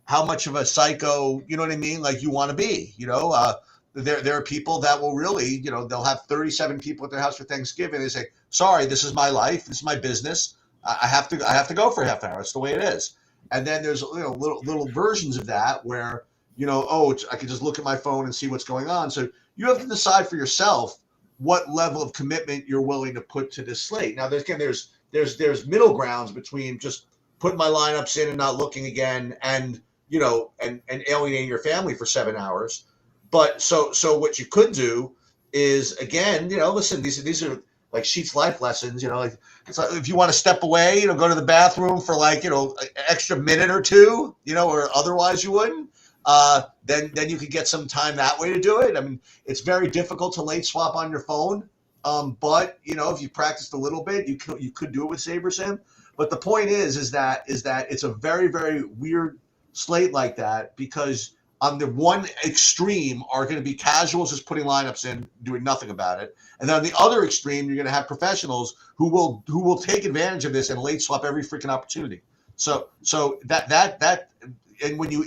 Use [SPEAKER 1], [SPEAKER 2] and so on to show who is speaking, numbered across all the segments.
[SPEAKER 1] how much of a psycho, you know what I mean? Like you want to be, there are people that will really, they'll have 37 people at their house for Thanksgiving. They say, sorry, this is my life. This is my business. I have to go for a half hour. It's the way it is. And then there's, little versions of that where, I can just look at my phone and see what's going on. So you have to decide for yourself what level of commitment you're willing to put to this slate. Now, there's middle grounds between just putting my lineups in and not looking again, and alienating your family for 7 hours. But so what you could do is, again, listen, these are like Sheets life lessons. Like it's like if you want to step away, go to the bathroom for like an extra minute or two, or otherwise you wouldn't. Then you could get some time that way to do it. I mean, it's very difficult to late swap on your phone, but if you practiced a little bit, you could do it with SaberSim. But the point is that it's a very, very weird slate like that, because on the one extreme are going to be casuals just putting lineups in, doing nothing about it, and then on the other extreme you're going to have professionals who will take advantage of this and late swap every freaking opportunity. So that and when you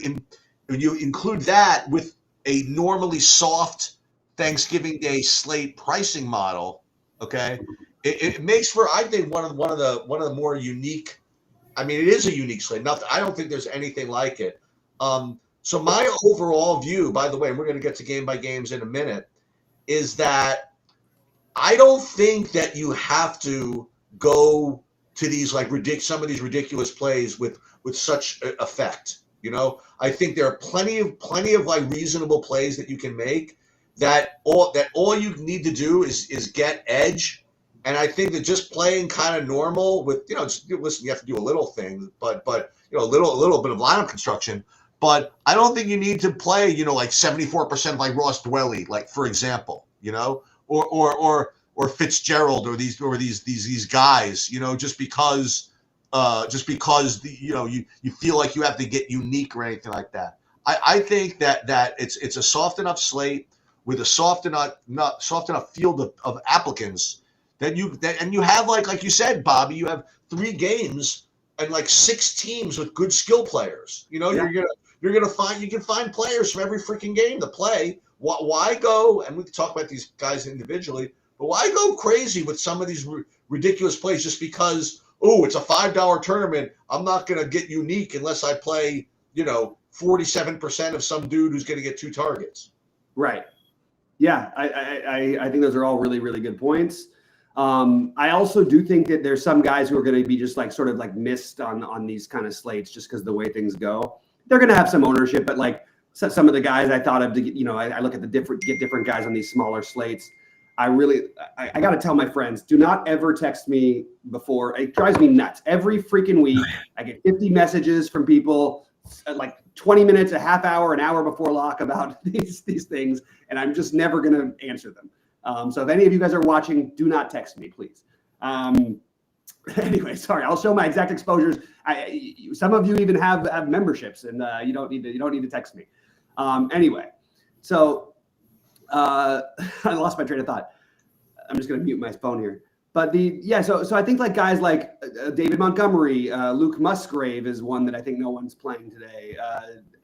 [SPEAKER 1] include that with a normally soft Thanksgiving Day slate pricing model, okay, it makes for, I think, one of the more unique. I mean, it is a unique slate. I don't think there's anything like it. So my overall view, by the way, and we're going to get to game by games in a minute, is that I don't think that you have to go to these some of these ridiculous plays with such effect. I think there are plenty of like reasonable plays that you can make that all you need to do is get edge. And I think that just playing kind of normal with, listen, you have to do a little thing, but a little bit of lineup construction. But I don't think you need to play, like 74% like Ross Dwelly, like for example, or Fitzgerald or these guys, just because you feel like you have to get unique or anything like that. I think that it's a soft enough slate with a soft enough field of applicants that you have like you said, Bobby, you have 3 games and like 6 teams with good skill players. You can find players from every freaking game to play. Why go? And we can talk about these guys individually, but why go crazy with some of these ridiculous plays just because? Oh, it's a $5 tournament. I'm not going to get unique unless I play, 47% of some dude who's going to get 2 targets.
[SPEAKER 2] Right. Yeah, I think those are all really, really good points. I also do think that there's some guys who are going to be just like sort of like missed on these kind of slates just because of the way things go. They're going to have some ownership, but like some of the guys I thought of, I look at the different guys on these smaller slates. I got to tell my friends, do not ever text me before. It drives me nuts. Every freaking week, I get 50 messages from people like 20 minutes, a half hour, an hour before lock about these things, and I'm just never going to answer them. So if any of you guys are watching, do not text me, please. Anyway, sorry, I'll show my exact exposures. Some of you even have memberships, and you don't need to text me. Anyway, so I lost my train of thought. I'm just going to mute my phone here. But so I think like guys like David Montgomery, Luke Musgrave is one that I think no one's playing today.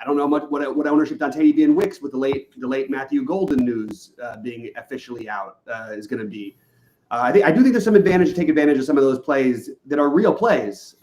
[SPEAKER 2] I don't know what ownership Dontavian Wicks with the late Matthew Golden news being officially out is going to be. I do think there's some advantage to take advantage of some of those plays that are real plays.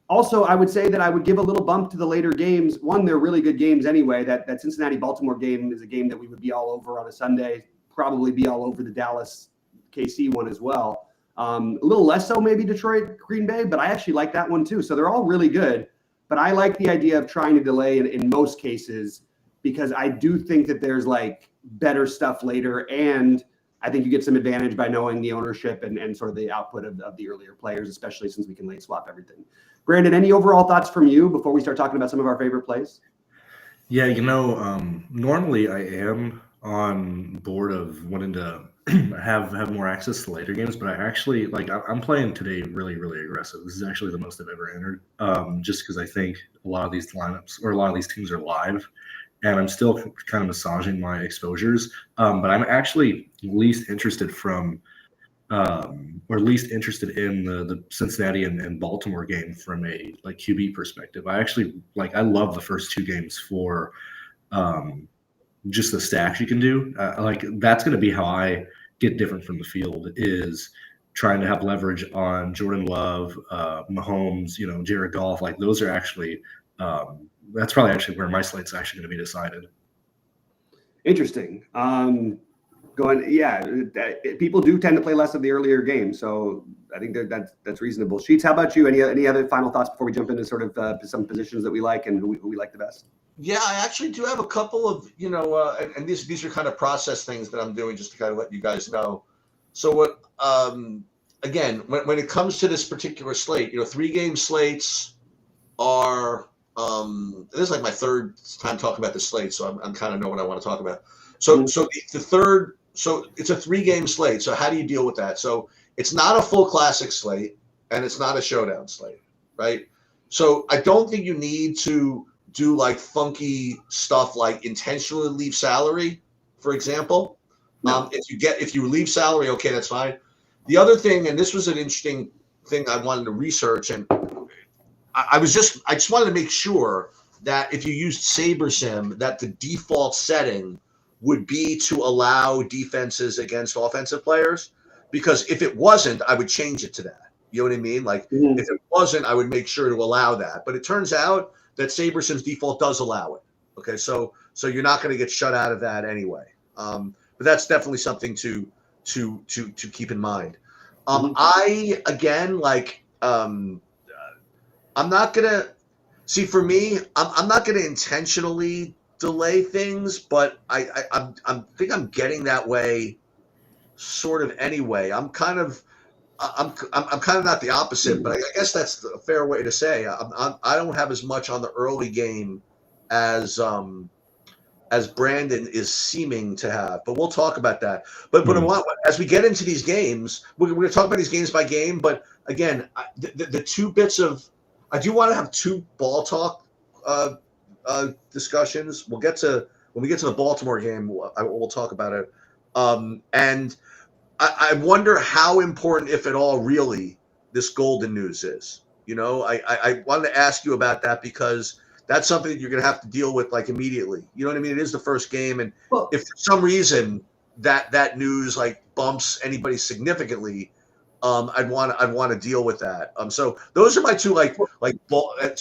[SPEAKER 2] Also, I would say that I would give a little bump to the later games. One, they're really good games anyway. That Cincinnati-Baltimore game is a game that we would be all over on a Sunday, probably be all over the Dallas-KC one as well. A little less so maybe Detroit-Green Bay, but I actually like that one too. So they're all really good. But I like the idea of trying to delay in most cases because I do think that there's like better stuff later, and I think you get some advantage by knowing the ownership and sort of the output of the earlier players, especially since we can late swap everything. Brandon, any overall thoughts from you before we start talking about some of our favorite plays?
[SPEAKER 3] Yeah, normally I am on board of wanting to have more access to later games, but I actually I'm playing today really, really aggressive. This is actually the most I've ever entered, just because I think a lot of these lineups or a lot of these teams are live, and I'm still kind of massaging my exposures. But I'm actually least interested from or at least interested in the Cincinnati and Baltimore game from a like QB perspective. I actually I love the first two games for just the stacks you can do. That's going to be how I get different from the field, is trying to have leverage on Jordan Love, Mahomes, Jared Goff. Like those are actually that's probably actually where my slate's actually going to be decided.
[SPEAKER 2] Interesting. People do tend to play less of the earlier games, so I think that's reasonable. Sheets, how about you? Any other final thoughts before we jump into sort of some positions that we like and who we like the best?
[SPEAKER 1] Yeah, I actually do have a couple of, and these are kind of process things that I'm doing just to kind of let you guys know. So what, again, when it comes to this particular slate, 3-game slates are, this is like my third time talking about the slate, so I'm kind of know what I want to talk about. So the third, so it's a 3-game slate. So how do you deal with that? So it's not a full classic slate and it's not a showdown slate, right? So I don't think you need to do like funky stuff like intentionally leave salary, for example.
[SPEAKER 2] No.
[SPEAKER 1] If you leave salary, okay, that's fine. The other thing, and this was an interesting thing I wanted to research, and I just wanted to make sure that if you used SaberSim, that the default setting would be to allow defenses against offensive players, because if it wasn't, I would change it to that. You know what I mean? Like if it wasn't, I would make sure to allow that. But it turns out that SaberSim's default does allow it. Okay, so you're not going to get shut out of that anyway. But that's definitely something to keep in mind. I again I'm not gonna see. For me, I'm not gonna intentionally delay things, but I think I'm getting that way, sort of anyway. I'm kind of not the opposite, but I guess that's a fair way to say. I don't have as much on the early game as Brandon is seeming to have, but we'll talk about that. But as we get into these games, we're going to talk about these games by game. But again, the two bits of, I do want to have two ball talk discussions. We'll get to, when we get to the Baltimore game, we'll talk about it. And I wonder how important, if at all, really, this Golden news is. I wanted to ask you about that, because that's something that you're going to have to deal with like immediately. You know what I mean? It is the first game, and if for some reason that news like bumps anybody significantly, I'd want to deal with that. So those are my two so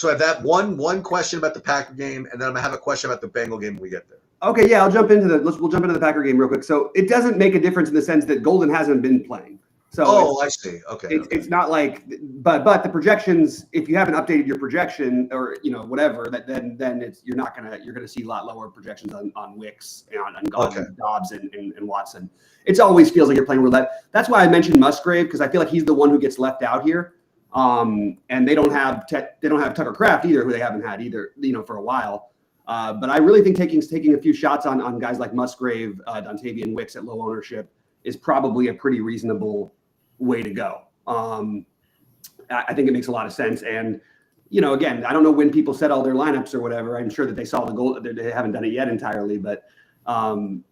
[SPEAKER 1] I have that one question about the Packer game, and then I'm gonna have a question about the Bengal game when we get there.
[SPEAKER 2] Okay, yeah, we'll jump into the Packer game real quick. So it doesn't make a difference in the sense that Golden hasn't been playing. So
[SPEAKER 1] I see. Okay.
[SPEAKER 2] It's not like, but the projections, if you haven't updated your projection or whatever, then you're gonna see a lot lower projections on Wicks and on Dobbs and Watson. It always feels like you're playing roulette. That's why I mentioned Musgrave, because I feel like he's the one who gets left out here. And they don't have Tucker Kraft either, who they haven't had either, for a while. But I really think taking a few shots on guys like Musgrave, Dontavian Wicks at low ownership is probably a pretty reasonable way to go. I think it makes a lot of sense. And, again, I don't know when people set all their lineups or whatever. I'm sure that they saw the goal. They haven't done it yet entirely. But, in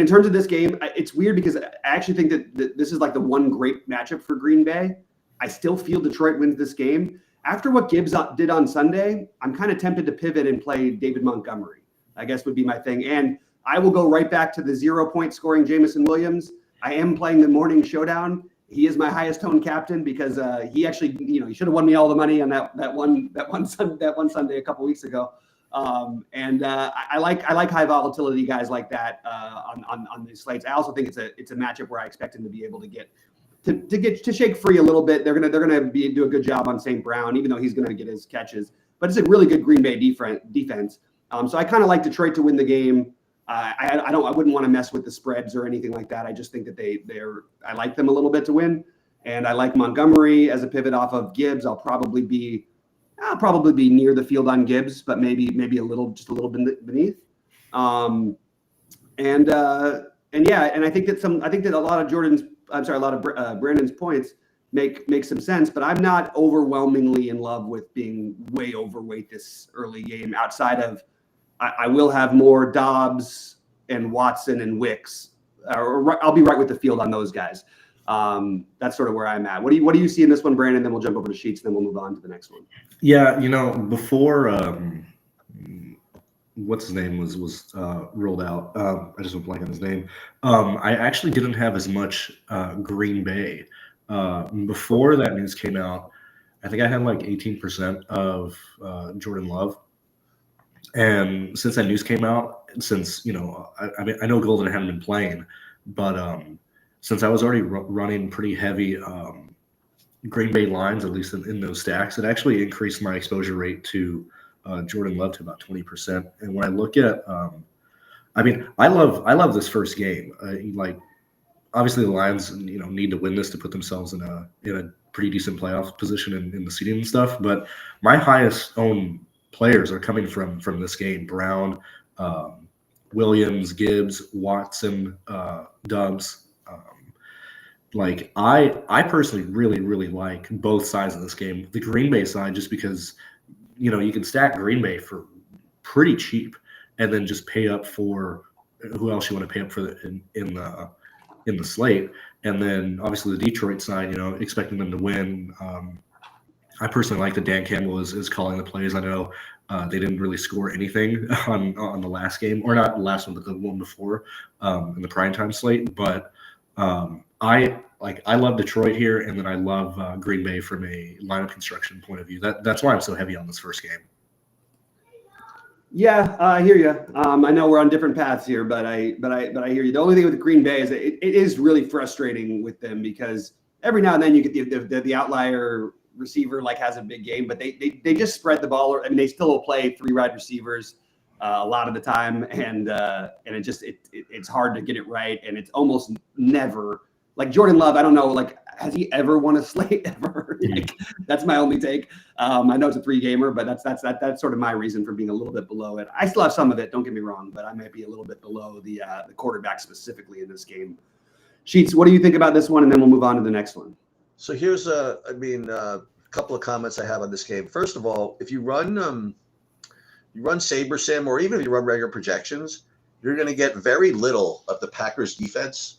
[SPEAKER 2] terms of this game, it's weird because I actually think that this is like the one great matchup for Green Bay. I still feel Detroit wins this game. After what Gibbs did on Sunday, I'm kind of tempted to pivot and play David Montgomery, I guess would be my thing. And I will go right back to the 0-point scoring Jameson Williams. I am playing the morning showdown. He is my highest owned captain because he actually, he should have won me all the money on that one Sunday a couple weeks ago. I like high volatility guys like that on these slates. I also think it's a matchup where I expect him to be able to get to shake free a little bit. They're gonna do a good job on St. Brown, even though he's gonna get his catches. But it's a really good Green Bay defense. So I kind of like Detroit to win the game. I wouldn't want to mess with the spreads or anything like that. I just think that I like them a little bit to win, and I like Montgomery as a pivot off of Gibbs. I'll probably be near the field on Gibbs, but maybe a little bit beneath. And I think that a lot of Brandon's points make some sense, but I'm not overwhelmingly in love with being way overweight this early game. Outside of, I will have more Dobbs and Watson and Wicks, or I'll be right with the field on those guys. That's sort of where I'm at. What do you see in this one, Brandon? Then we'll jump over to Sheets, and then we'll move on to the next one.
[SPEAKER 3] Yeah, before what's his name was rolled out, I just went blank on his name. I actually didn't have as much Green Bay before that news came out. I think I had like 18% of Jordan Love. And since that news came out, since, I mean, I know Golden hadn't been playing, but since I was already running pretty heavy Green Bay lines, at least in those stacks, it actually increased my exposure rate to Jordan Love to about 20%. And when I look at, I mean, I love this first game. Like, obviously the Lions, need to win this to put themselves in a pretty decent playoff position in the seeding and stuff. But my highest owned players are coming from this game: Brown, Williams, Gibbs, Watson, Dubs. Like I personally really, really like both sides of this game. The Green Bay side, just because you can stack Green Bay for pretty cheap, and then just pay up for who else you want to pay up for in the slate. And then obviously the Detroit side, expecting them to win. I personally like that Dan Campbell is calling the plays. I know they didn't really score anything on the last game, or not the last one, but the one before in the primetime slate. But I love Detroit here, and then I love Green Bay from a lineup construction point of view. That's why I'm so heavy on this first game.
[SPEAKER 2] Yeah, I hear you. I know we're on different paths here, but I hear you. The only thing with Green Bay is that it is really frustrating with them, because every now and then you get the outlier receiver like has a big game, but they just spread the ball. I mean, they still will play 3 wide receivers a lot of the time, and it's hard to get it right, and it's almost never like Jordan Love. I don't know, like, has he ever won a slate ever? Like, that's my only take. I know it's a 3-gamer, but that's sort of my reason for being a little bit below it. I still have some of it, don't get me wrong, but I might be a little bit below the quarterback specifically in this game. Sheets, what do you think about this one? And then we'll move on to the next one.
[SPEAKER 1] So here's a couple of comments I have on this game. First of all, if you run Saber Sim, or even if you run regular projections, you're going to get very little of the Packers defense.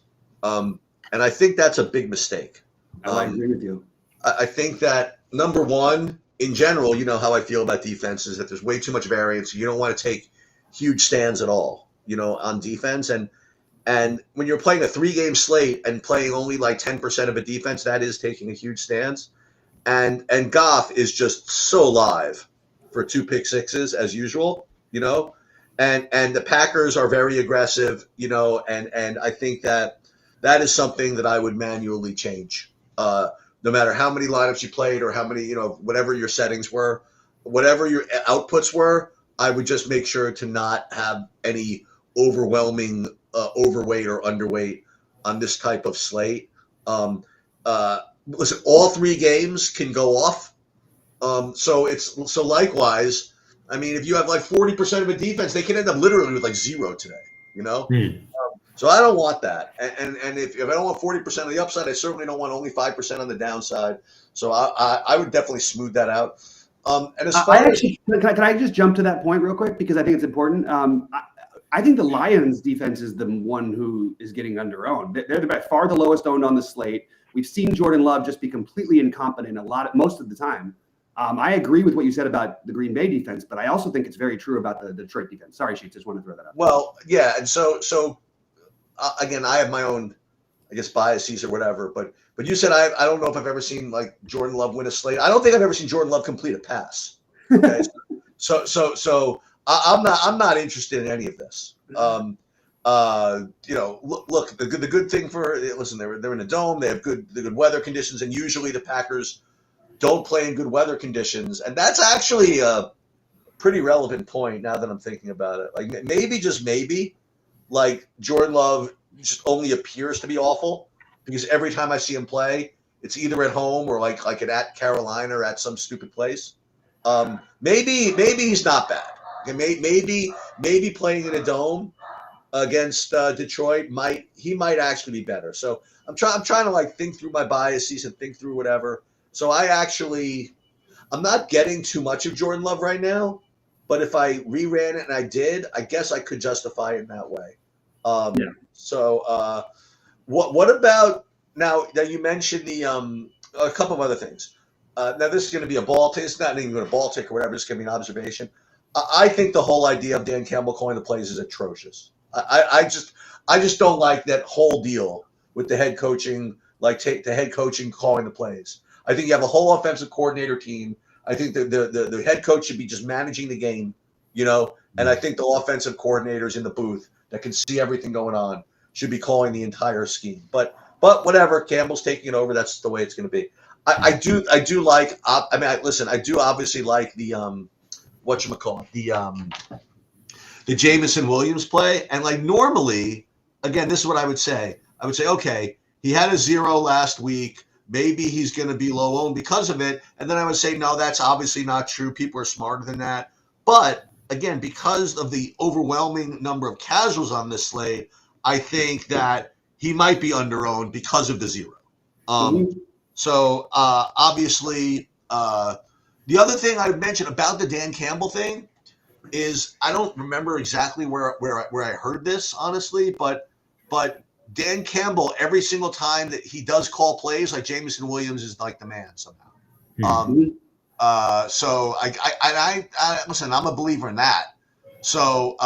[SPEAKER 1] And I think that's a big mistake.
[SPEAKER 2] I agree with you.
[SPEAKER 1] I think that, number one, in general, you know how I feel about defense is that there's way too much variance. You don't want to take huge stands at all, on defense. And when you're playing a 3-game slate and playing only like 10% of a defense, that is taking a huge stance. And Goff is just so live for 2 pick sixes as usual, and the Packers are very aggressive, and I think that is something that I would manually change. No matter how many lineups you played, or how many, whatever your settings were, whatever your outputs were, I would just make sure to not have any overwhelming overweight or underweight on this type of slate. Listen, all 3 games can go off. So likewise, I mean, if you have like 40% of a defense, they can end up literally with like 0 today, So I don't want that. And if I don't want 40% of the upside, I certainly don't want only 5% on the downside. So I would definitely smooth that out. And as far
[SPEAKER 2] can I just jump to that point real quick, because I think it's important. I think the Lions defense is the one who is getting under-owned. They're by far the lowest owned on the slate. We've seen Jordan Love just be completely incompetent most of the time. I agree with what you said about the Green Bay defense, but I also think it's very true about the Detroit defense. Sorry, Sheets, just want to throw that out.
[SPEAKER 1] Well, yeah, and so again, I have my own, I guess, biases or whatever, but you said I don't know if I've ever seen like Jordan Love win a slate. I don't think I've ever seen Jordan Love complete a pass. Okay, so I'm not interested in any of this. Look, the good thing they're in a dome. They have the good weather conditions, and usually the Packers don't play in good weather conditions, and that's actually a pretty relevant point now that I'm thinking about it. Like maybe, like Jordan Love just only appears to be awful because every time I see him play, it's either at home or like at Carolina or at some stupid place. Maybe he's not bad. Okay, maybe playing in a dome against Detroit might actually be better. So I'm trying to like think through my biases and think through whatever. So I'm not getting too much of Jordan Love right now, but if I reran it, and I did, I guess I could justify it in that way. So what about Now you mentioned the a couple of other things. Now this is going to be a ball take. It's not even going to ball take or whatever. It's going to be an observation. I think the whole idea of Dan Campbell calling the plays is atrocious. I just don't like that whole deal with the head coaching, like the head coaching calling the plays. I think you have a whole offensive coordinator team. I think the head coach should be just managing the game, and I think the offensive coordinators in the booth that can see everything going on should be calling the entire scheme. But whatever, Campbell's taking it over. That's the way it's going to be. I do like. Listen. I do obviously like the whatchamacallit, the Jamison Williams play. And like normally, again, this is what I would say. I would say, okay, he had a 0 last week. Maybe he's going to be low owned because of it. And then I would say, no, that's obviously not true. People are smarter than that. But again, because of the overwhelming number of casuals on this slate, I think that he might be under owned because of the 0. So obviously, the other thing I would mention about the Dan Campbell thing is I don't remember exactly where I heard this, honestly, but Dan Campbell, every single time that he does call plays, like Jamison Williams is like the man somehow. So I listen, I'm a believer in that. So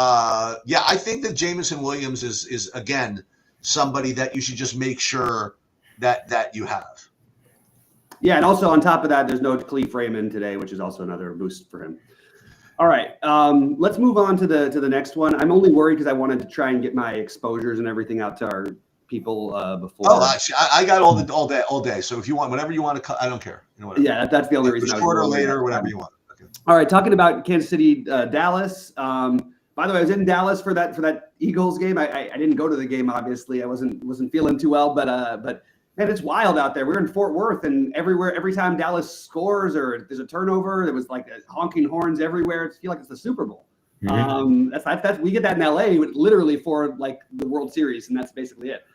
[SPEAKER 1] yeah, I think that Jamison Williams is again somebody that you should just make sure that you have.
[SPEAKER 2] Yeah, and also on top of that, there's no Khalif Raymond today, which is also another boost for him. All right, let's move on to the next one. I'm only worried because I wanted to try and get my exposures and everything out to our people before.
[SPEAKER 1] Oh, actually, I got all day. So if you want, whenever you want to cut, I don't care.
[SPEAKER 2] Yeah, that's the only reason.
[SPEAKER 1] Shorter, later, whatever you want. Okay.
[SPEAKER 2] All right, talking about Kansas City, Dallas. By the way, I was in Dallas for that Eagles game. I didn't go to the game, obviously. I wasn't feeling too well, but man, it's wild out there. We're in Fort Worth, and every time Dallas scores or there's a turnover, there was like honking horns everywhere. It feels like it's the Super Bowl. That's we get that in LA literally for like the World Series, and that's basically it.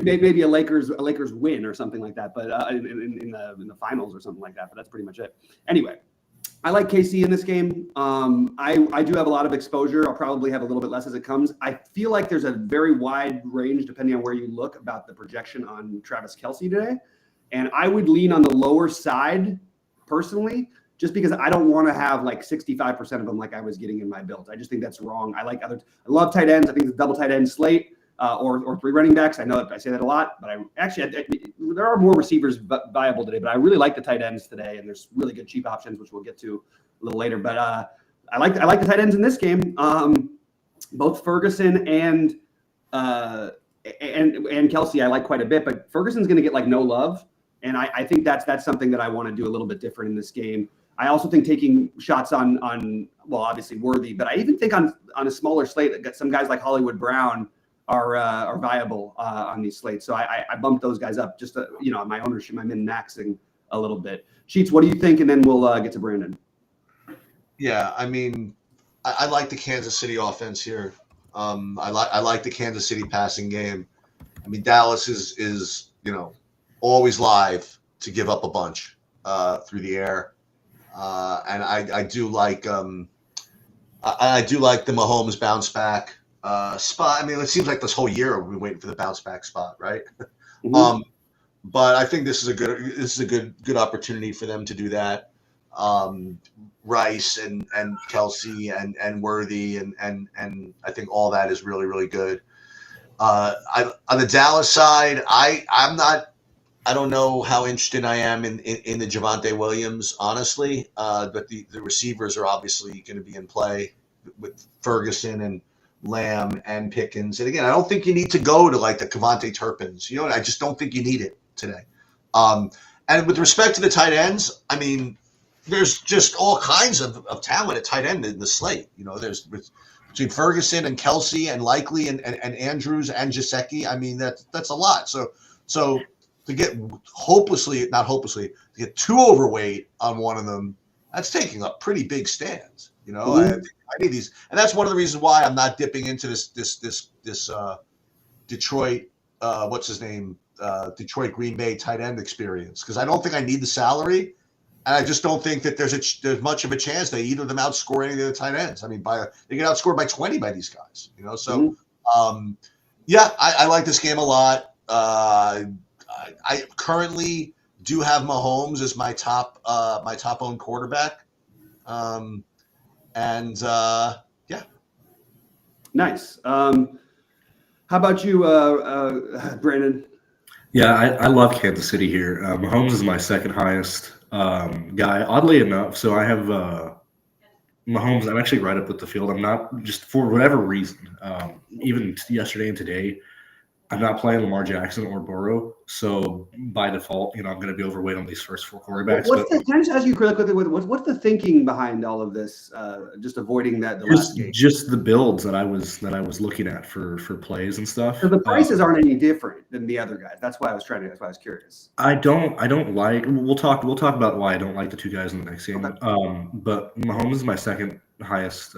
[SPEAKER 2] Maybe a Lakers win or something like that, but in the finals or something like that. But that's pretty much it. Anyway, I like KC in this game. I do have a lot of exposure. I'll probably have a little bit less as it comes. I feel like there's a very wide range, depending on where you look, about the projection on Travis Kelce today. And I would lean on the lower side personally, just because I don't want to have like 65% of them like I was getting in my builds. I just think that's wrong. I love tight ends. I think it's a double tight end slate or 3 running backs. I know that I say that a lot, but there are more receivers viable today, but I really like the tight ends today, and there's really good cheap options, which we'll get to a little later. But I like the tight ends in this game. Both Ferguson and Kelce I like quite a bit, but Ferguson's going to get like no love, and I think that's something that I want to do a little bit different in this game. I also think taking shots on well, obviously Worthy, but I even think on a smaller slate that some guys like Hollywood Brown are viable on these slates. So I bumped those guys up just on my ownership. I'm in maxing a little bit. Sheets, what do you think? And then we'll get to Brandon.
[SPEAKER 1] Yeah, I mean, I like the Kansas City offense here. I like the Kansas City passing game. I mean, Dallas is always live to give up a bunch through the air, and I do like the Mahomes bounce back spot. I mean, it seems like this whole year we've been waiting for the bounce back spot, right? Mm-hmm. But I think this is a good opportunity for them to do that. Rice and Kelce and Worthy and I think all that is really, really good. On the Dallas side, I don't know how interested I am in the Javonte Williams, honestly. But the receivers are obviously going to be in play with Ferguson and Lamb and Pickens. And again, I don't think you need to go to like the Kevontae Turpins. I just don't think you need it today. And with respect to the tight ends, I mean, there's just all kinds of talent at tight end in the slate. There's between Ferguson and Kelce and Likely and Andrews and Gesicki. I mean, that's a lot. So to get to get too overweight on one of them, that's taking up pretty big stands. Mm-hmm. I need these, and that's one of the reasons why I'm not dipping into this Detroit what's his name Detroit Green Bay tight end experience, because I don't think I need the salary, and I just don't think that there's much of a chance that either of them outscore any of the tight ends. I mean, they get outscored by 20 by these guys. So mm-hmm. Yeah, I like this game a lot. I currently do have Mahomes as my top owned quarterback. Yeah.
[SPEAKER 2] Nice. How about you, Brandon?
[SPEAKER 3] Yeah, I love Kansas City here. Mahomes is my second highest guy. Oddly enough, so I have Mahomes. I'm actually right up with the field. I'm not, just for whatever reason. Even yesterday and today, I'm not playing Lamar Jackson or Burrow. So by default, I'm going to be overweight on these first four quarterbacks.
[SPEAKER 2] Can I just ask you really quickly, what's the thinking behind all of this? Just avoiding the last game.
[SPEAKER 3] Just the builds that I was looking at for plays and stuff.
[SPEAKER 2] So the prices aren't any different than the other guys. That's why I was curious.
[SPEAKER 3] I don't like. We'll talk about why I don't like the two guys in the next game.
[SPEAKER 2] Okay.
[SPEAKER 3] But Mahomes is my second highest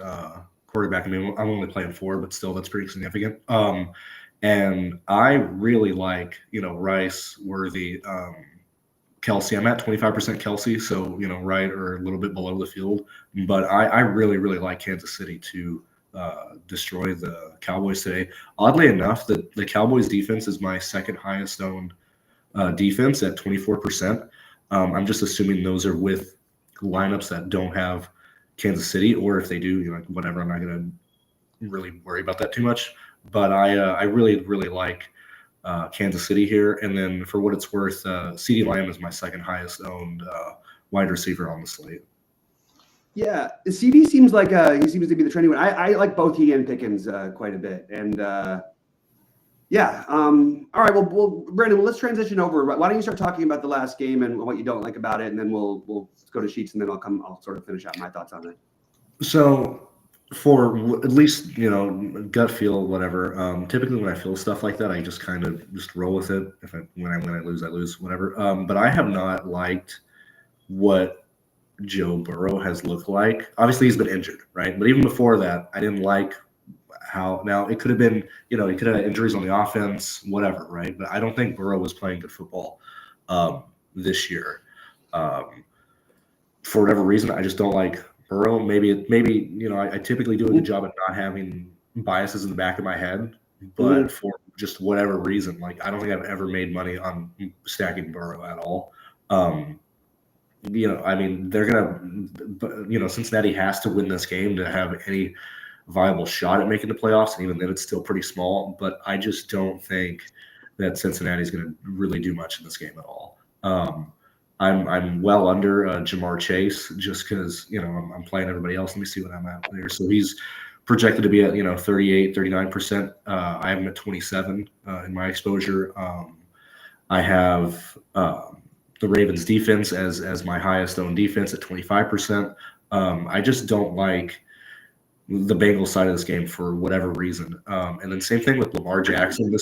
[SPEAKER 3] quarterback. I mean, I'm only playing 4, but still, that's pretty significant. And I really like, Rice, Worthy, Kelsey. I'm at 25% Kelsey, so, right or a little bit below the field. But I really, really like Kansas City to destroy the Cowboys today. Oddly enough, the Cowboys defense is my second highest owned defense at 24%. I'm just assuming those are with lineups that don't have Kansas City, or if they do, whatever, I'm not going to really worry about that too much. But I really, really like Kansas City here. And then for what it's worth, CeeDee Lamb is my second highest owned wide receiver on the slate.
[SPEAKER 2] Yeah, CD seems like he seems to be the trendy one. I like both he and Pickens quite a bit. And yeah, all right. Well, Brandon, let's transition over. Why don't you start talking about the last game and what you don't like about it, and then we'll go to Sheets, and then I'll sort of finish out my thoughts on it.
[SPEAKER 3] So, for at least gut feel, whatever. Typically, when I feel stuff like that, I just kind of just roll with it. When I lose, I lose, whatever. But I have not liked what Joe Burrow has looked like. Obviously, he's been injured, right? But even before that, I didn't like how. Now it could have been, he could have had injuries on the offense, whatever, right? But I don't think Burrow was playing good football this year. For whatever reason, I just don't like Burrow. Maybe I typically do a good job at not having biases in the back of my head, but for just whatever reason, I don't think I've ever made money on stacking Burrow at all. I mean, they're gonna, Cincinnati has to win this game to have any viable shot at making the playoffs, and even then, it's still pretty small. But I just don't think that Cincinnati is going to really do much in this game at all. I'm well under Jamar Chase just because, I'm playing everybody else. Let me see what I'm at there. So he's projected to be at, 38, 39%. I have him at 27 in my exposure. I have the Ravens defense as my highest owned defense at 25%. I just don't like the Bengals side of this game for whatever reason. And then same thing with Lamar Jackson.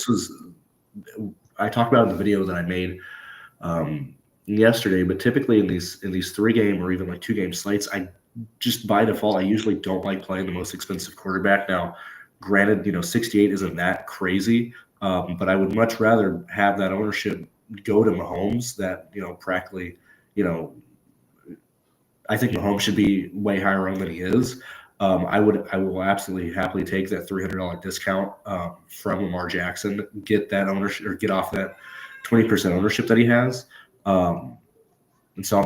[SPEAKER 3] I talked about it in the video that I made yesterday, but typically in these 3-game or even 2-game slates, I just by default, I usually don't like playing the most expensive quarterback. Now, granted, 68 isn't that crazy, but I would much rather have that ownership go to Mahomes that, practically, I think Mahomes should be way higher owned than he is. I will absolutely happily take that $300 discount from Lamar Jackson, get that ownership or get off that 20% ownership that he has. And so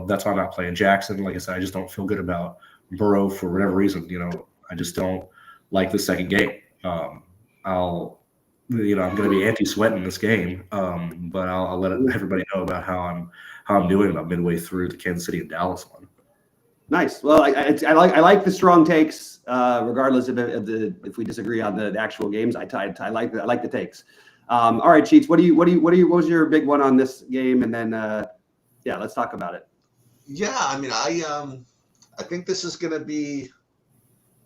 [SPEAKER 3] that's why I'm not playing Jackson. Like I said, I just don't feel good about Burrow for whatever reason. I just don't like the second game. I'm going to be anti-sweat in this game, but I'll let everybody know about how I'm doing about midway through the Kansas City and Dallas one.
[SPEAKER 2] Nice. Well, I like the strong takes, regardless of if we disagree on the actual games. I like the takes. All right, Cheats. What was your big one on this game? And then, let's talk about it.
[SPEAKER 1] Yeah, I mean, I think this is going to be.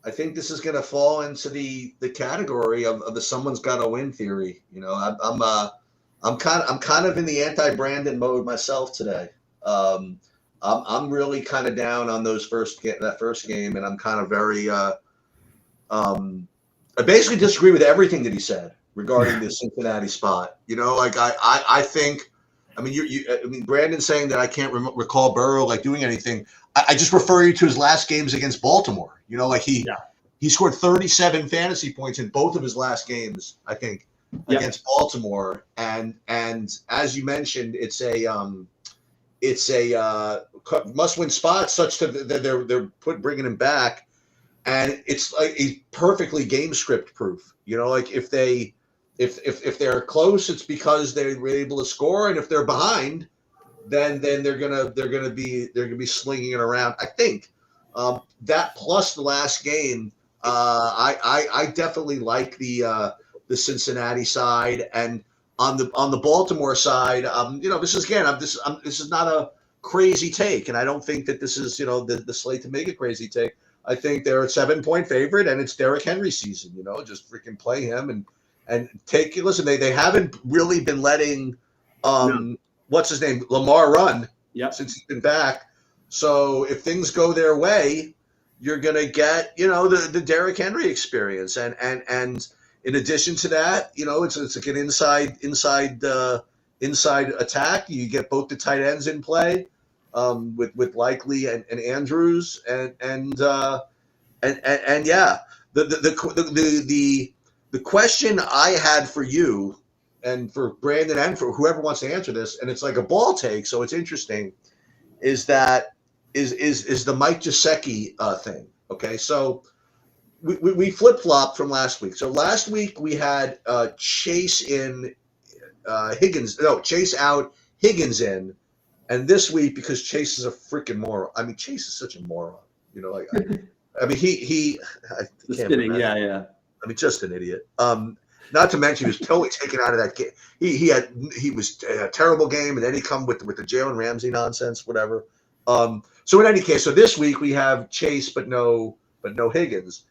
[SPEAKER 1] I think this is going to fall into the category of the someone's got to win theory. I'm kind of in the anti-Brandon mode myself today. I'm really kind of down on that first game, and I'm kind of very. I basically disagree with everything that he said regarding the Cincinnati spot. I think. I mean, Brandon's saying that I can't recall Burrow doing anything. I just refer you to his last games against Baltimore. He scored 37 fantasy points in both of his last games, I think, against Baltimore, and as you mentioned, it's a must-win spot, such that they're bringing him back, and it's like a perfectly game script proof. You know, like if they're close, it's because they were able to score, and if they're behind, then they're gonna be slinging it around. I think that plus the last game, I definitely like the Cincinnati side, and on the Baltimore side, this is again, this is not a crazy take, and I don't think that this is the slate to make a crazy take. I think they're a 7-point favorite, and it's Derrick Henry season. Just freaking play him and take. Listen, they haven't really been letting what's his name, Lamar run since he's been back. So if things go their way, you're gonna get the Derrick Henry experience, and in addition to that, it's like an inside attack. You get both the tight ends in play, with Likely and Andrews, and yeah, the question I had for you and for Brandon and for whoever wants to answer this, and it's like a ball take, so it's interesting, is the Mike Gesicki thing. Okay, so we flip-flopped from last week. So last week we had Chase in, Chase out, Higgins in, and this week, because Chase is a freaking moron. I mean, Chase is such a moron. I mean, he
[SPEAKER 2] spinning, yeah.
[SPEAKER 1] I mean, just an idiot. Not to mention, he was totally taken out of that game. He was a terrible game, and then he come with the Jalen Ramsey nonsense, whatever. So in any case, so this week we have Chase, but no Higgins,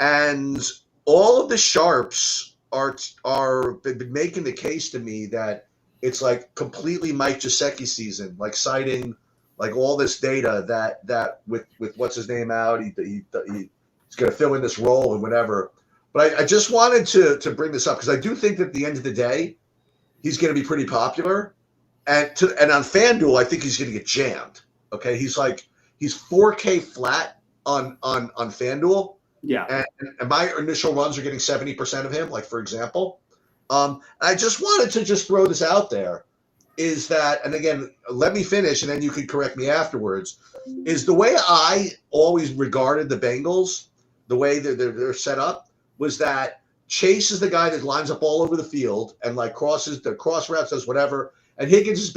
[SPEAKER 1] and all of the sharps are been making the case to me that it's like completely Mike Gesicki season, like citing like all this data that with what's his name out, he's going to fill in this role and whatever. But I just wanted to bring this up because I do think that at the end of the day, he's going to be pretty popular, and on FanDuel, I think he's going to get jammed. Okay, he's 4K flat on FanDuel.
[SPEAKER 2] Yeah,
[SPEAKER 1] and my initial runs are getting 70% of him. Like, for example, I just wanted to just throw this out there. Is that, and again, let me finish, and then you can correct me afterwards. Is the way I always regarded the Bengals, the way they're set up, was that Chase is the guy that lines up all over the field and like crosses the cross routes, does whatever. And Higgins is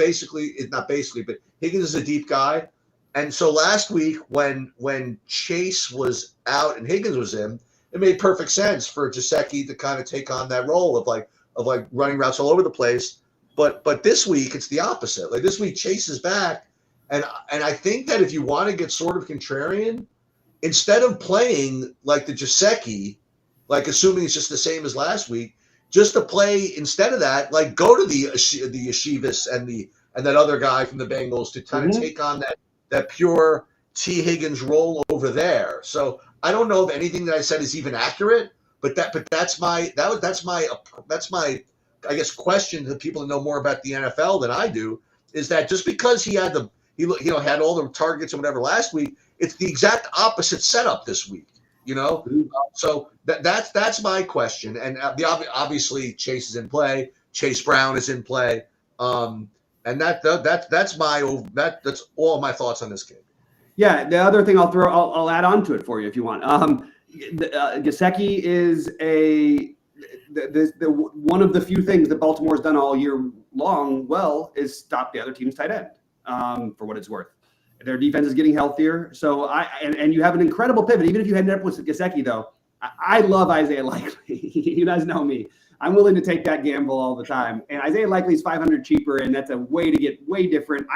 [SPEAKER 1] not basically, but Higgins is a deep guy. And so last week when Chase was out and Higgins was in, it made perfect sense for Gesicki to kind of take on that role of running routes all over the place. But this week it's the opposite. Like this week Chase is back, and I think that if you want to get sort of contrarian, instead of playing like the Gesicki, like assuming it's just the same as last week, just to play instead of that, like go to the Yeshivas and that other guy from the Bengals to kind of take on that pure T. Higgins role over there. So I don't know if anything that I said is even accurate, but that's my I guess question to the people that know more about the NFL than I do, is that just because he had had all the targets and whatever last week, it's the exact opposite setup this week. So that's my question. And obviously Chase is in play. Chase Brown is in play. And that's all my thoughts on this game.
[SPEAKER 2] Yeah. The other thing I'll add on to it for you if you want. Gesicki is the one of the few things that Baltimore's done all year long well is stop the other team's tight end. For what it's worth. Their defense is getting healthier. So and you have an incredible pivot. Even if you ended up with Gesicki, though, I love Isaiah Likely. You guys know me. I'm willing to take that gamble all the time. And Isaiah Likely is $500 cheaper, and that's a way to get way different.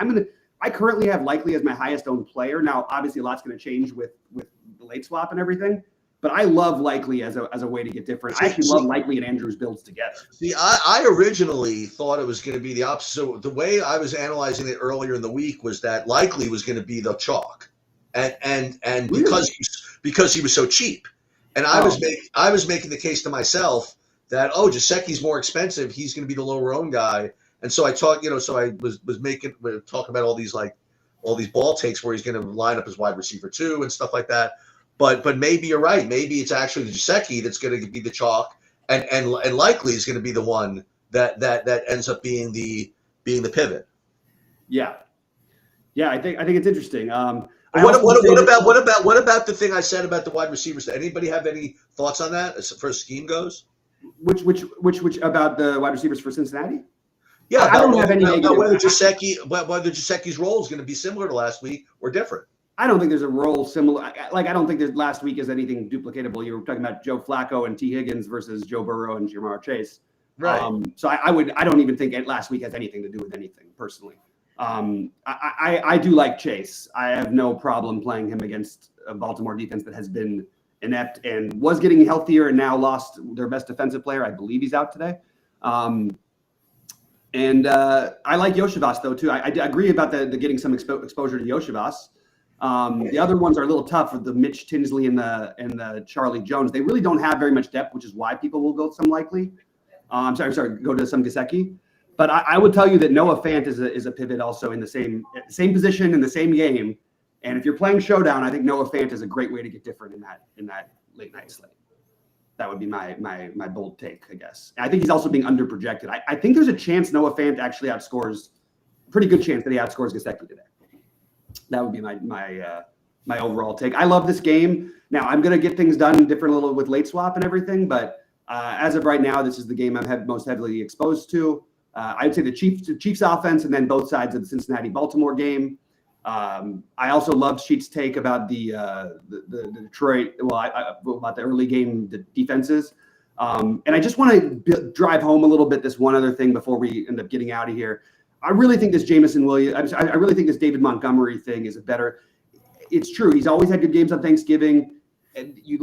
[SPEAKER 2] I currently have Likely as my highest owned player. Now, obviously, a lot's going to change with the late swap and everything. But I love Likely as a way to get different. I actually love Likely and Andrews builds together. See,
[SPEAKER 1] I originally thought it was going to be the opposite. So the way I was analyzing it earlier in the week was that Likely was going to be the chalk, and really? because he was so cheap, and I was making the case to myself that Gesicki's more expensive, he's going to be the lower owned guy, and so I talked, so I was talking about all these ball takes where he's going to line up as wide receiver 2 and stuff like that. But maybe you're right. Maybe it's actually the Gesicki that's going to be the chalk, and likely is going to be the one that ends up being the pivot.
[SPEAKER 2] Yeah, I think it's interesting.
[SPEAKER 1] What about the thing I said about the wide receivers? Anybody have any thoughts on that as far as scheme goes?
[SPEAKER 2] Which about the wide receivers for Cincinnati?
[SPEAKER 1] Yeah,
[SPEAKER 2] I don't have any
[SPEAKER 1] about whether Gesicki's role is going to be similar to last week or different.
[SPEAKER 2] I don't think there's a role similar. Like, I don't think that last week is anything duplicatable. You were talking about Joe Flacco and T. Higgins versus Joe Burrow and Jamar Chase.
[SPEAKER 1] Right.
[SPEAKER 2] So I don't even think last week has anything to do with anything personally. I do like Chase. I have no problem playing him against a Baltimore defense that has been inept and was getting healthier and now lost their best defensive player. I believe he's out today. And I like Yoshivas though too. I agree about the getting some exposure to Yoshivas. The other ones are a little tough with the Mitch Tinsley and the Charlie Jones. They really don't have very much depth, which is why people will go some likely. Go to some Gesicki. But I would tell you that Noah Fant is a pivot also in the same position in the same game. And if you're playing Showdown, I think Noah Fant is a great way to get different in that late night slate. That would be my bold take, I guess. And I think he's also being underprojected. I think there's a chance Noah Fant actually pretty good chance that he outscores Gesicki today. That would be my overall take. I love this game. Now I'm going to get things done different a little with late swap and everything, but as of right now, this is the game I'm most heavily exposed to. I'd say the Chiefs offense, and then both sides of the Cincinnati-Baltimore game. I also loved Sheet's take about the Detroit. About the early game, the defenses. And I just want to drive home a little bit this one other thing before we end up getting out of here. I really think this Jameson Williams. I really think this David Montgomery thing is a better. It's true. He's always had good games on Thanksgiving. And you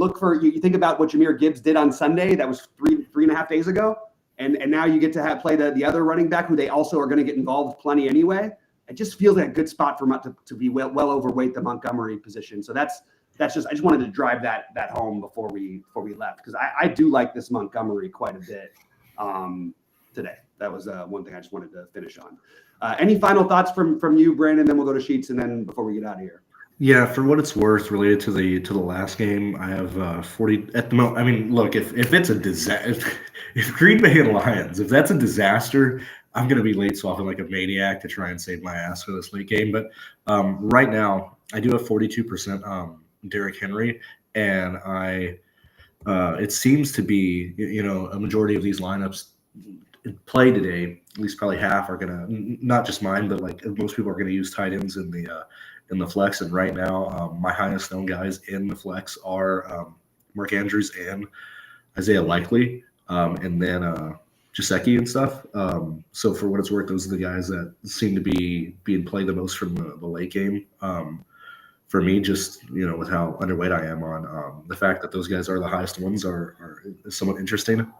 [SPEAKER 2] think about what Jahmyr Gibbs did on Sunday. That was three and a half days ago. And now you get to play the other running back who they also are going to get involved plenty anyway. It just feels like a good spot for to be well overweight the Montgomery position. So that's just I just wanted to drive that home before we left because I do like this Montgomery quite a bit today. That was one thing I just wanted to finish on. Any final thoughts from you, Brandon? Then we'll go to Sheets and then before we get out of here.
[SPEAKER 3] Yeah, for what it's worth, related to the last game, I have 40 at the moment. I mean, look, if it's a disaster, if Green Bay and Lions, if that's a disaster, I'm going to be late swapping like a maniac to try and save my ass for this late game. But right now, I do have 42% Derrick Henry, and it seems to be a majority of these lineups play today. At least probably half are going to, not just mine, but like most people are going to use tight ends in the flex. And right now, my highest known guys in the flex are Mark Andrews and Isaiah Likely, and then Gesicki and stuff. So for what it's worth, those are the guys that seem to be being played the most from the late game. For me, just with how underweight I am on the fact that those guys are the highest ones are somewhat interesting.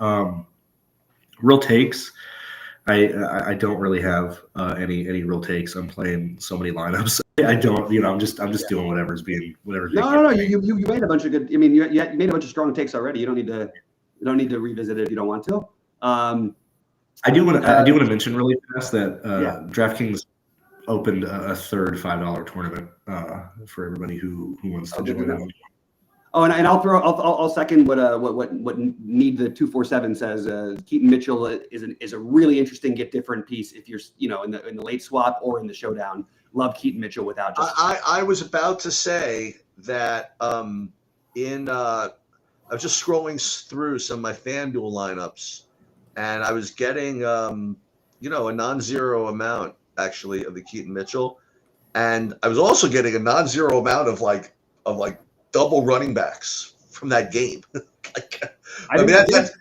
[SPEAKER 3] Real takes. I don't really have any real takes. I'm playing so many lineups. I don't, I'm just doing whatever's being.
[SPEAKER 2] No. You made a bunch of good. I mean, you made a bunch of strong takes already. You don't need to revisit it if you don't want to.
[SPEAKER 3] I do want to mention really fast that DraftKings opened a third $5 tournament for everybody who wants to join in.
[SPEAKER 2] Oh, and I'll second what Need the 247 says. Keaton Mitchell is a really interesting get different piece if you're in the late swap or in the showdown. Love Keaton Mitchell without.
[SPEAKER 1] I was about to say that I was just scrolling through some of my FanDuel lineups, and I was getting a non-zero amount actually of the Keaton Mitchell, and I was also getting a non-zero amount of like double running backs from that game. I mean that's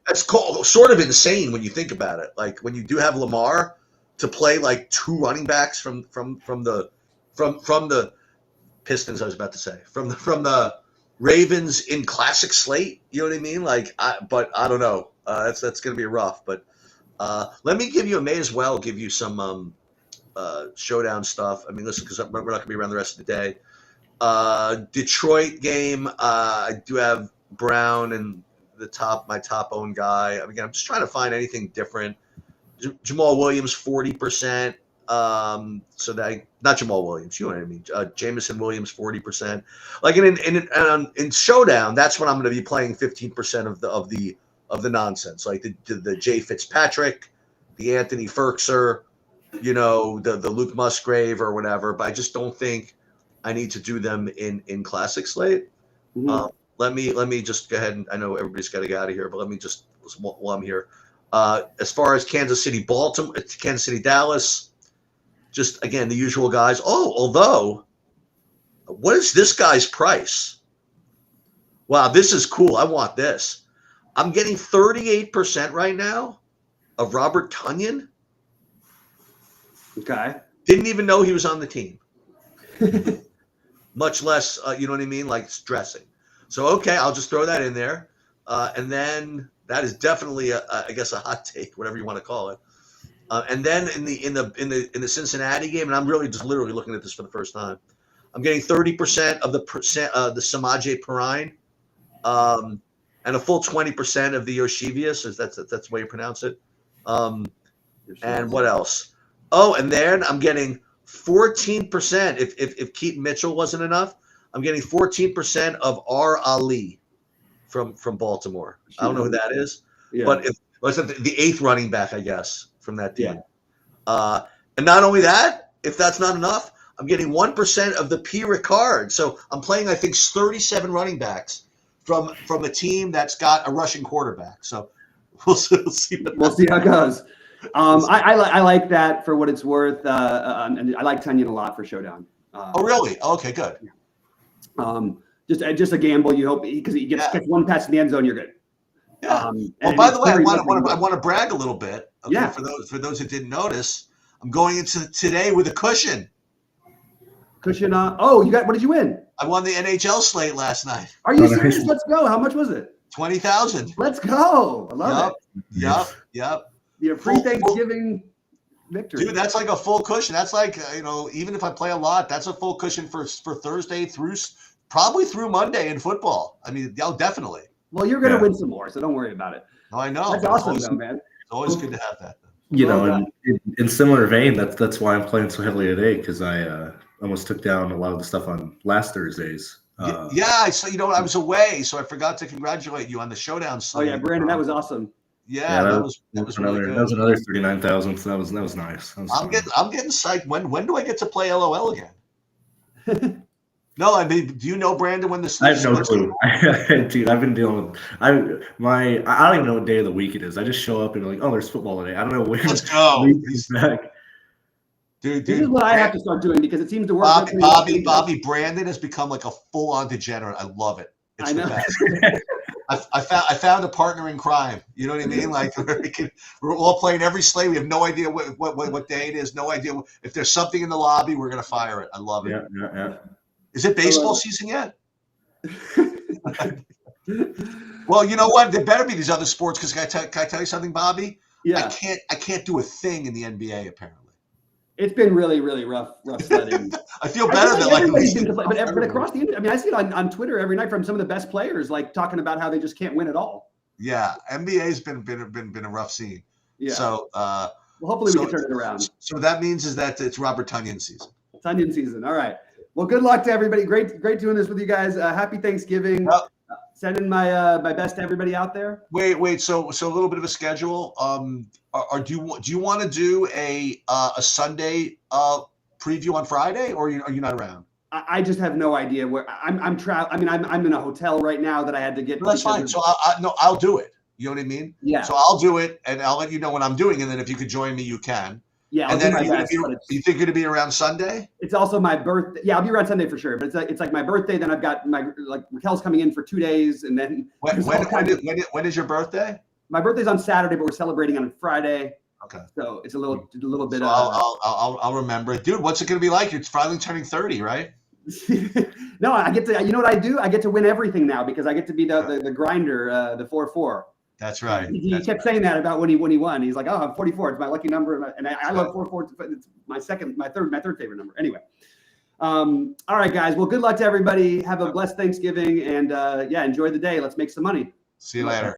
[SPEAKER 1] sort of insane when you think about it. Like when you do have Lamar to play like two running backs from the Pistons, I was about to say from the Ravens in classic slate. You know what I mean? But I don't know. That's going to be rough. But let me may as well give you some showdown stuff. I mean, listen, because we're not going to be around the rest of the day. Detroit game, I do have Brown and my top owned guy. I mean, I'm just trying to find anything different. Jamal Williams 40%. So that not Jamal Williams, you know what I mean. Jameson Williams 40%. Like in showdown, that's when I'm going to be playing 15% of the nonsense, like the Jay Fitzpatrick, the Anthony Ferkser, the Luke Musgrave or whatever. But I just don't think I need to do them in classic slate.
[SPEAKER 2] Mhm.
[SPEAKER 1] Let me just go ahead and I know everybody's got to get out of here, but let me just while I'm here. As far as Kansas City, Baltimore, Kansas City, Dallas, just again the usual guys. Oh, although, what is this guy's price? Wow, this is cool. I want this. I'm getting 38% right now of Robert Tonyan.
[SPEAKER 2] Okay.
[SPEAKER 1] Didn't even know he was on the team. Much less, you know what I mean, like stressing. So okay, I'll just throw that in there, and then that is definitely, I guess, a hot take, whatever you want to call it. And then in the Cincinnati game, and I'm really just literally looking at this for the first time. I'm getting 30% of the Samaje Perine, and a full 20% of the Yoshivius, is that's the way you pronounce it. And what else? Oh, and then I'm getting 14%. If Keaton Mitchell wasn't enough, I'm getting 14% of R. Ali from Baltimore. I don't know who that is, but it's the 8th running back, I guess, from that team. Yeah. And not only that, if that's not enough, I'm getting 1% of the P. Ricard. So I'm playing, I think, 37 running backs from a team that's got a rushing quarterback. So we'll see.
[SPEAKER 2] We'll see how it goes. I like that for what it's worth. And I like Tonyan a lot for Showdown.
[SPEAKER 1] Oh, really? Okay, good.
[SPEAKER 2] Just a gamble. You hope because he gets one pass in the end zone, you're good.
[SPEAKER 1] Yeah. Well, by the way, I want to brag a little bit. Okay,
[SPEAKER 2] yeah.
[SPEAKER 1] For those who didn't notice, I'm going into today with a cushion.
[SPEAKER 2] Cushion. What did you win?
[SPEAKER 1] I won the NHL slate last night.
[SPEAKER 2] Are you serious? Let's go. How much was it?
[SPEAKER 1] 20,000.
[SPEAKER 2] Let's go. I love it.
[SPEAKER 1] Yep.
[SPEAKER 2] Your pre-Thanksgiving victory.
[SPEAKER 1] Dude, that's like a full cushion. That's like, even if I play a lot, that's a full cushion for Thursday probably through Monday in football. I mean, definitely.
[SPEAKER 2] Well, you're going to win some more, so don't worry about it.
[SPEAKER 1] Oh, I know.
[SPEAKER 2] That's awesome, though, man.
[SPEAKER 1] It's always good to have that.
[SPEAKER 3] In similar vein, that's why I'm playing so heavily today, because I almost took down a lot of the stuff on last Thursdays.
[SPEAKER 1] I saw. I was away, so I forgot to congratulate you on the Showdown slate.
[SPEAKER 2] Oh yeah, Brandon, that was awesome.
[SPEAKER 1] Yeah, that was really good.
[SPEAKER 3] That was another 39,000. So that was nice.
[SPEAKER 1] I'm getting psyched. When do I get to play LOL again? No, I mean, do you know, Brandon, when the
[SPEAKER 3] I have no clue. Dude, I've been dealing with I don't even know what day of the week it is. I just show up and be like, oh, there's football today. I don't know when.
[SPEAKER 1] Let's go.
[SPEAKER 3] Back.
[SPEAKER 2] Dude, this is what I have to start doing because it seems to work.
[SPEAKER 1] Bobby, Brandon has become like a full-on degenerate. I love it. It's the best. I found a partner in crime. You know what I mean? Like we're all playing every slate. We have no idea what day it is. No idea if there's something in the lobby. We're gonna fire it. I love it.
[SPEAKER 3] Yeah.
[SPEAKER 1] Is it baseball season yet? Well, you know what? There better be these other sports because can I tell you something, Bobby?
[SPEAKER 2] Yeah.
[SPEAKER 1] I can't do a thing in the NBA apparently.
[SPEAKER 2] It's been really, really rough sledding.
[SPEAKER 1] I feel better than
[SPEAKER 2] everybody's been complaining, but across the internet. I mean, I see it on Twitter every night from some of the best players, like talking about how they just can't win at all.
[SPEAKER 1] Yeah, NBA's been a rough scene.
[SPEAKER 2] Yeah.
[SPEAKER 1] So,
[SPEAKER 2] well, hopefully we can turn it around.
[SPEAKER 1] So that means is that it's Robert Tonyan season.
[SPEAKER 2] Tonyan season. All right. Well, good luck to everybody. Great doing this with you guys. Happy Thanksgiving. Yep. Sending my best to everybody out there.
[SPEAKER 1] Wait. So a little bit of a schedule. Do you want to do a Sunday preview on Friday, or are you not around?
[SPEAKER 2] I just have no idea where I'm traveling. I mean, I'm in a hotel right now that I had to get.
[SPEAKER 1] No, that's fine. So I'll do it. You know what I mean?
[SPEAKER 2] Yeah.
[SPEAKER 1] So I'll do it, and I'll let you know when I'm doing it. And then if you could join me, you can.
[SPEAKER 2] Yeah,
[SPEAKER 1] and then you think you're going to be around Sunday?
[SPEAKER 2] It's also my birthday. Yeah, I'll be around Sunday for sure. But it's like my birthday. Then I've got Raquel's coming in for 2 days, and then
[SPEAKER 1] when is your birthday?
[SPEAKER 2] My birthday's on Saturday, but we're celebrating on Friday.
[SPEAKER 1] Okay.
[SPEAKER 2] So it's a little bit.
[SPEAKER 1] So I'll remember it, dude. What's it going to be like? You're finally turning 30, right?
[SPEAKER 2] No, I get to. You know what I do? I get to win everything now because I get to be the grinder, the 4-4.
[SPEAKER 1] That's right.
[SPEAKER 2] He kept saying that about when he won. He's like, "Oh, I'm 44. It's my lucky number," and I love 44. It's my third favorite number. Anyway, all right, guys. Well, good luck to everybody. Have a blessed Thanksgiving, and enjoy the day. Let's make some money.
[SPEAKER 1] See you later.